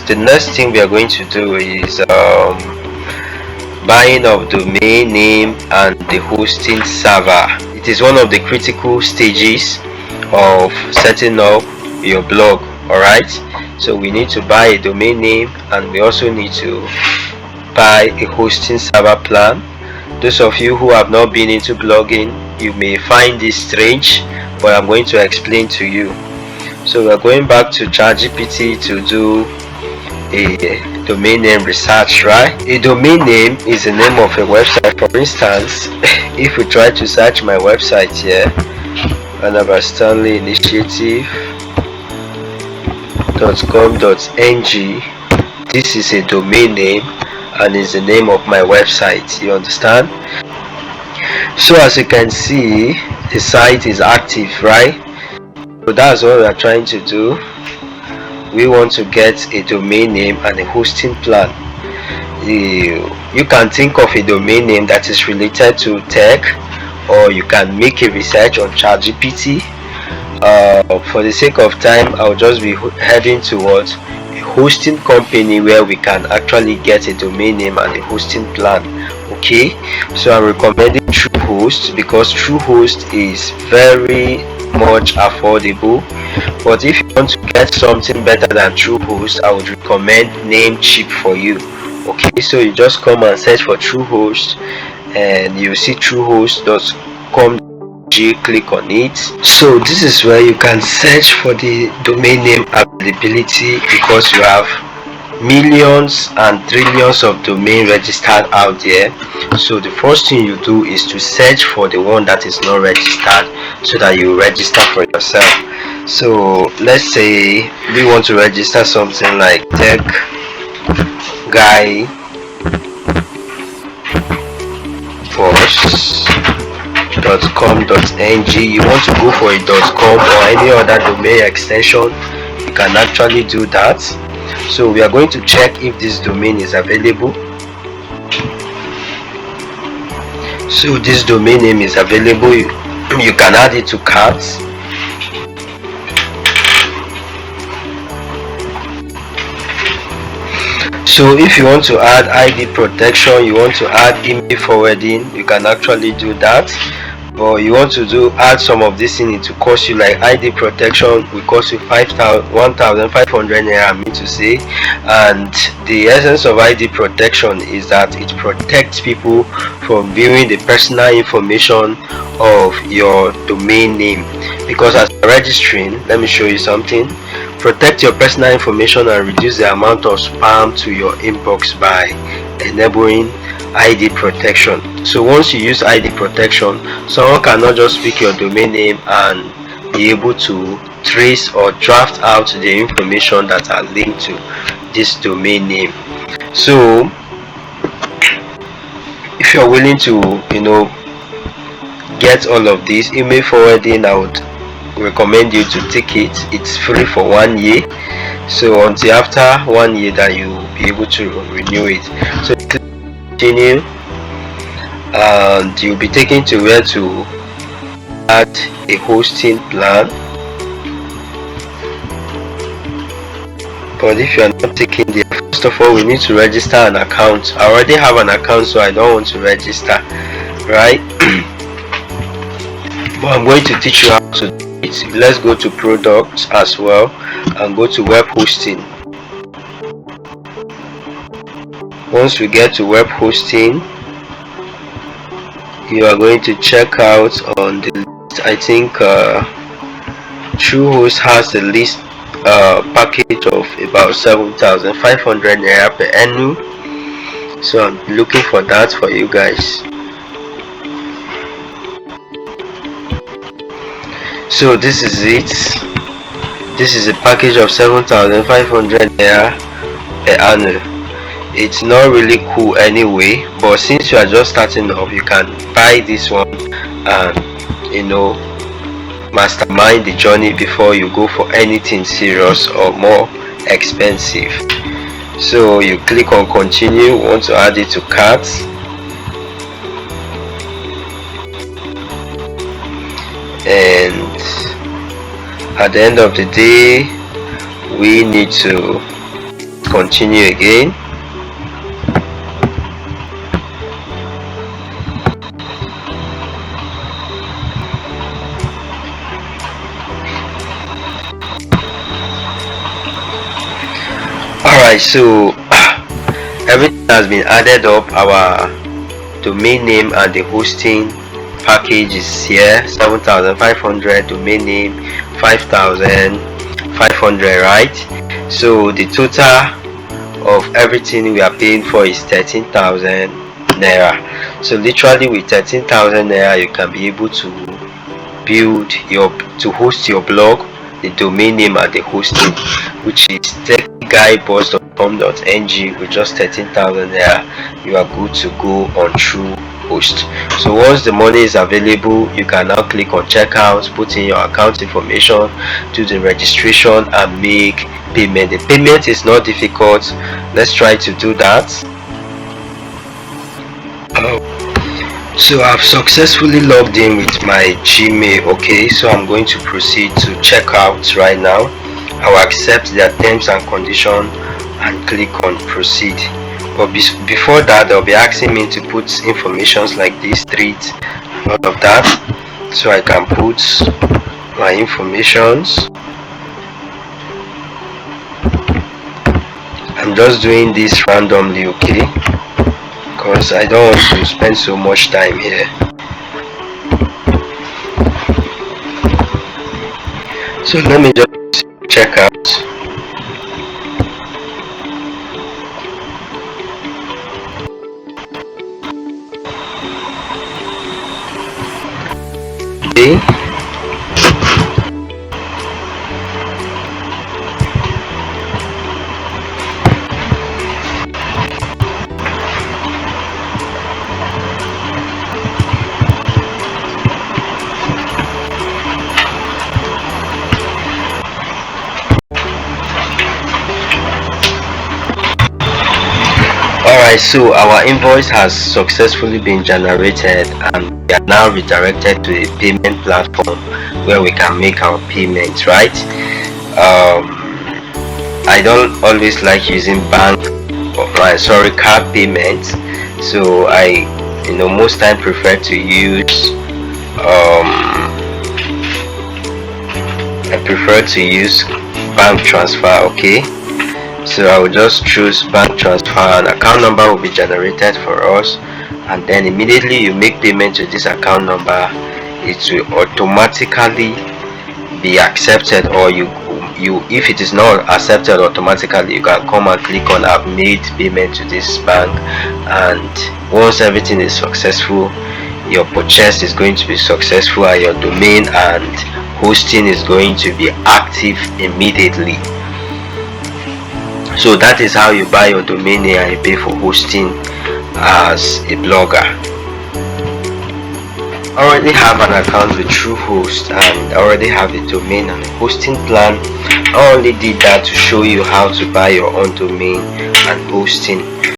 the next thing we are going to do is buying of domain name and the hosting server. It is one of the critical stages of setting up your blog. Alright, so we need to buy a domain name and we also need to buy a hosting server plan. Those of you who have not been into blogging, you may find this strange, but I'm going to explain to you. So we're going back to ChatGPT to do a domain name research, right? A domain name is the name of a website. For instance, if we try to search my website here, Barnabas Stanley Initiative.com.ng, this is a domain name and is the name of my website. You understand? So as you can see, the site is active, right? So that's what we are trying to do. We want to get a domain name and a hosting plan. You can think of a domain name that is related to tech, or you can make a research on ChatGPT. For the sake of time, I'll just be heading towards a hosting company where we can actually get a domain name and a hosting plan. Okay, so I'm recommending TrueHost because TrueHost is very much affordable. But if you want to get something better than TrueHost, I would recommend Namecheap for you. Okay, so you just come and search for TrueHost and you see truehost.com. Click on it. So this is where you can search for the domain name availability, because you have millions and trillions of domain registered out there. So the first thing you do is to search for the one that is not registered, so that you register for yourself. So let's say we want to register something like tech guy boss.com.ng. You want to go for a .com or any other domain extension, you can actually do that. So we are going to check if this domain is available. So this domain name is available. You can add it to carts. So if you want to add ID protection, you want to add email forwarding, you can actually do that. But you want to add some of this thing, to cost you, like ID protection will cost you 1,500 naira, I mean to say. And the essence of ID protection is that it protects people from viewing the personal information of your domain name. Because as you're registering, let me show you something. Protect your personal information and reduce the amount of spam to your inbox by enabling ID protection. So once you use ID protection, someone cannot just pick your domain name and be able to trace or draft out the information that are linked to this domain name. So if you're willing to, get all of this, email forwarding, I would recommend you to take it. It's free for 1 year. So until after 1 year that you will be able to renew it. So continue, and you'll be taken to where to add a hosting plan. But if you are not taking the, first of all, we need to register an account. I already have an account, so I don't want to register, right? But I'm going to teach you how to do it. Let's go to products as well and go to web hosting. Once we get to web hosting, you are going to check out on the list. I think TrueHost has the list package of about 7,500 naira per annum. So I'm looking for that for you guys. So this is it. This is a package of 7,500 naira per annum. It's not really cool anyway, but since you are just starting off, you can buy this one and mastermind the journey before you go for anything serious or more expensive. So you click on continue, want to add it to cart, and at the end of the day we need to continue again. Alright, so everything has been added up. Our domain name and the hosting package is here, 7,500, domain name 5,500, right? So the total of everything we are paying for is 13,000 naira. So literally with 13,000 naira you can be able to host your blog, the domain name and the hosting, which is techguybuzz.com.ng. with just 13,000 naira you are good to go on Truehost. So once the money is available, you can now click on checkout, put in your account information, do the registration and make payment. The payment is not difficult. Let's try to do that. So I've successfully logged in with my Gmail. Okay, so I'm going to proceed to checkout right now. I will accept their terms and conditions and click on proceed. But before that, they'll be asking me to put informations like this, street, all of that. So I can put my informations. I'm just doing this randomly, okay, because I don't want to spend so much time here. So let me just check out. Okay. Alright, so our invoice has successfully been generated and we are now redirected to a payment platform where we can make our payments, right? I don't always like using bank or card payments, so I most time prefer to use bank transfer. Okay, so I will just choose bank transfer. An account number will be generated for us, and then immediately you make payment to this account number, it will automatically be accepted, or if it is not accepted automatically, you can come and click on I've made payment to this bank, and once everything is successful, your purchase is going to be successful and your domain and hosting is going to be active immediately. So that is how you buy your domain name and you pay for hosting as a blogger. I already have an account with Truehost and I already have a domain and a hosting plan. I only did that to show you how to buy your own domain and hosting.